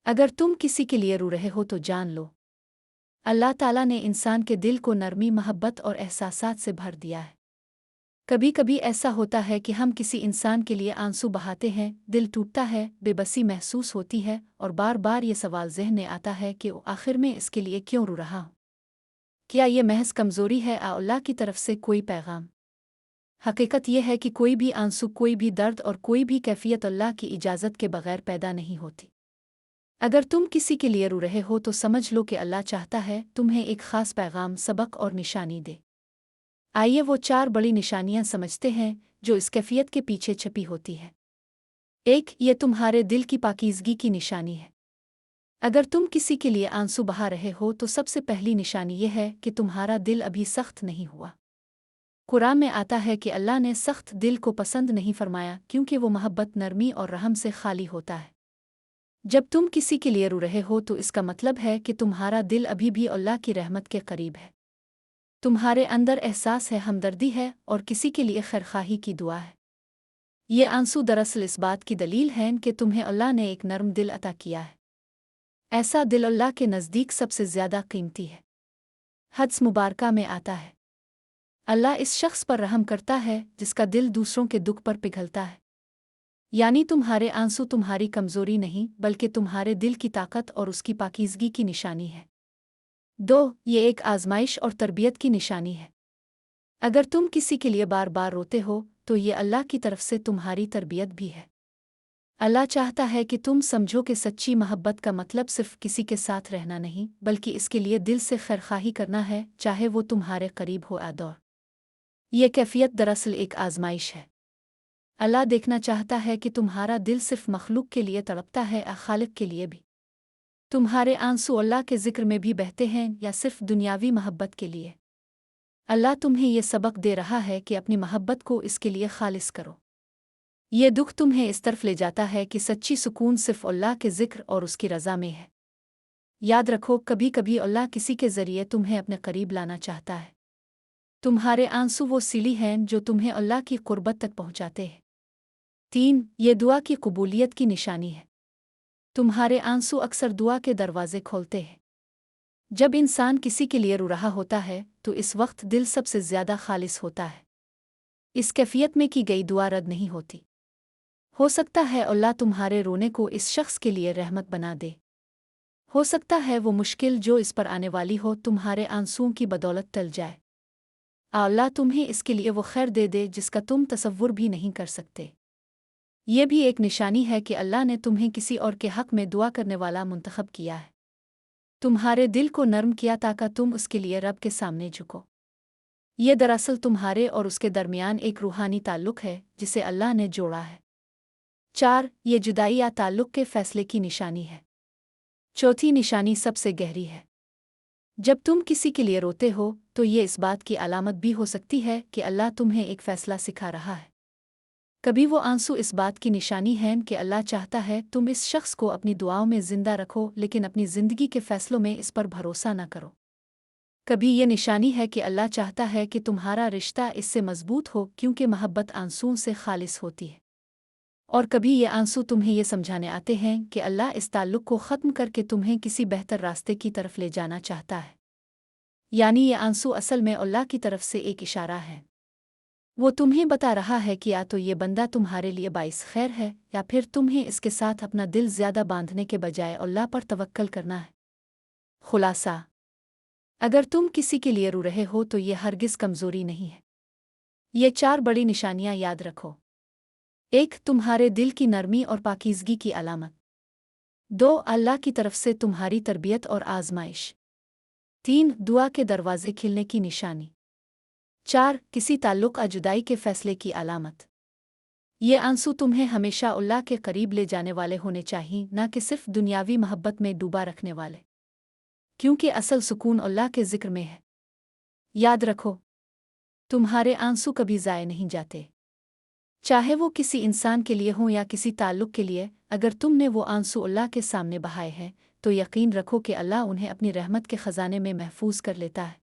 अगर तुम किसी के लिए रो रहे हो तो जान लो, अल्लाह ताला ने इंसान के दिल को नरमी, मोहब्बत और एहसासात से भर दिया है। कभी कभी ऐसा होता है कि हम किसी इंसान के लिए आंसू बहाते हैं, दिल टूटता है, बेबसी महसूस होती है और बार बार ये सवाल ज़हन में आता है कि आखिर में इसके लिए क्यों रो रहा हूँ। क्या ये महज कमज़ोरी है या अल्लाह की तरफ से कोई पैगाम? हकीकत यह है कि कोई भी आंसू, कोई भी दर्द और कोई भी कैफियत अल्लाह की इजाज़त के बगैर पैदा नहीं होती। अगर तुम किसी के लिए रो रहे हो तो समझ लो कि अल्लाह चाहता है तुम्हें एक ख़ास पैगाम, सबक और निशानी दे। आइए वो 4 बड़ी निशानियां समझते हैं जो इस कैफियत के पीछे छपी होती है। 1. ये तुम्हारे दिल की पाकीज़गी की निशानी है। अगर तुम किसी के लिए आंसू बहा रहे हो तो सबसे पहली निशानी यह है कि तुम्हारा दिल अभी सख्त नहीं हुआ। कुरान में आता है कि अल्लाह ने सख्त दिल को पसंद नहीं फरमाया, क्योंकि वो मोहब्बत, नरमी और रहम से खाली होता है। जब तुम किसी के लिए रो रहे हो तो इसका मतलब है कि तुम्हारा दिल अभी भी अल्लाह की रहमत के करीब है। तुम्हारे अंदर एहसास है, हमदर्दी है और किसी के लिए खैरखाही की दुआ है। ये आंसू दरअसल इस बात की दलील हैं कि तुम्हें अल्लाह ने एक नरम दिल अता किया है। ऐसा दिल अल्लाह के नज़दीक सबसे ज़्यादा कीमती है। हदीस मुबारका में आता है, अल्लाह इस शख्स पर रहम करता है जिसका दिल दूसरों के दुख पर पिघलता है। यानी तुम्हारे आंसू तुम्हारी कमज़ोरी नहीं, बल्कि तुम्हारे दिल की ताकत और उसकी पाकीज़गी की निशानी है। 2. ये एक आजमाइश और तरबियत की निशानी है। अगर तुम किसी के लिए बार बार रोते हो तो ये अल्लाह की तरफ से तुम्हारी तरबियत भी है। अल्लाह चाहता है कि तुम समझो कि सच्ची मोहब्बत का मतलब सिर्फ किसी के साथ रहना नहीं, बल्कि इसके लिए दिल से खैरखाही करना है, चाहे वो तुम्हारे करीब हो या दूर। ये कैफियत दरअसल एक आजमाइश है। अल्लाह देखना चाहता है कि तुम्हारा दिल सिर्फ मखलूक के लिए तड़पता है या खालिक के लिए भी। तुम्हारे आंसू अल्लाह के जिक्र में भी बहते हैं या सिर्फ दुनियावी मोहब्बत के लिए। अल्लाह तुम्हें ये सबक दे रहा है कि अपनी मोहब्बत को इसके लिए खालिस करो। ये दुख तुम्हें इस तरफ ले जाता है कि सच्ची सुकून सिर्फ अल्लाह के जिक्र और उसकी रज़ा में है। याद रखो, कभी कभी अल्लाह किसी के ज़रिए तुम्हें अपने करीब लाना चाहता है। तुम्हारे आंसू वो सीढ़ी हैं जो तुम्हें अल्लाह की कुर्बत तक पहुँचाते हैं। 3. ये दुआ की कबूलियत की निशानी है। तुम्हारे आंसू अक्सर दुआ के दरवाजे खोलते हैं। जब इंसान किसी के लिए रो रहा होता है तो इस वक्त दिल सबसे ज़्यादा खालिस होता है। इस कैफियत में की गई दुआ रद्द नहीं होती। हो सकता है अल्लाह तुम्हारे रोने को इस शख्स के लिए रहमत बना दे। हो सकता है वो मुश्किल जो इस पर आने वाली हो तुम्हारे आंसुओं की बदौलत टल जाए। अल्लाह तुम्हें इसके लिए वो खैर दे दे जिसका तुम तसव्वुर भी नहीं कर सकते। ये भी एक निशानी है कि अल्लाह ने तुम्हें किसी और के हक़ में दुआ करने वाला मुंतखब किया है। तुम्हारे दिल को नर्म किया ताकि तुम उसके लिए रब के सामने झुको। ये दरअसल तुम्हारे और उसके दरमियान एक रूहानी ताल्लुक़ है जिसे अल्लाह ने जोड़ा है। 4. ये जुदाई या ताल्लुक़ के फ़ैसले की निशानी है। चौथी निशानी सबसे गहरी है। जब तुम किसी के लिए रोते हो तो ये इस बात की अलामत भी हो सकती है कि अल्लाह तुम्हें एक फ़ैसला सिखा रहा है। कभी वो आंसू इस बात की निशानी हैं कि अल्लाह चाहता है तुम इस शख्स को अपनी दुआओं में ज़िंदा रखो, लेकिन अपनी ज़िंदगी के फ़ैसलों में इस पर भरोसा न करो। कभी ये निशानी है कि अल्लाह चाहता है कि तुम्हारा रिश्ता इससे मजबूत हो, क्योंकि मोहब्बत आंसुओं से खालिस होती है। और कभी ये आंसू तुम्हें ये समझाने आते हैं कि अल्लाह इस ताल्लुक़ को ख़त्म करके तुम्हें किसी बेहतर रास्ते की तरफ ले जाना चाहता है। यानी ये आंसू असल में अल्लाह की तरफ से एक इशारा है। वो तुम्हें बता रहा है कि या तो ये बंदा तुम्हारे लिए बाइस खैर है, या फिर तुम्हें इसके साथ अपना दिल ज़्यादा बांधने के बजाय अल्लाह पर तवक्कल करना है। खुलासा: अगर तुम किसी के लिए रो रहे हो तो ये हरगिज़ कमज़ोरी नहीं है। ये 4 बड़ी निशानियां याद रखो। 1. तुम्हारे दिल की नरमी और पाकीज़गी की अलामत। 2. अल्लाह की तरफ से तुम्हारी तरबियत और आजमाइश। 3. दुआ के दरवाजे खिलने की निशानी। 4. किसी ताल्लुक़ जुदाई के फ़ैसले की अलामत। ये आंसू तुम्हें हमेशा अल्लाह के करीब ले जाने वाले होने चाहिए, न कि सिर्फ दुनियावी मोहब्बत में डूबा रखने वाले, क्योंकि असल सुकून अल्लाह के ज़िक्र में है। याद रखो, तुम्हारे आंसू कभी ज़ाय नहीं जाते, चाहे वो किसी इंसान के लिए हो या किसी ताल्लुक़ के लिए। अगर तुमने वो आंसू अल्लाह के सामने बहाए हैं तो यकीन रखो कि अल्लाह उन्हें अपनी रहमत के ख़ज़ाने में महफूज कर लेता है।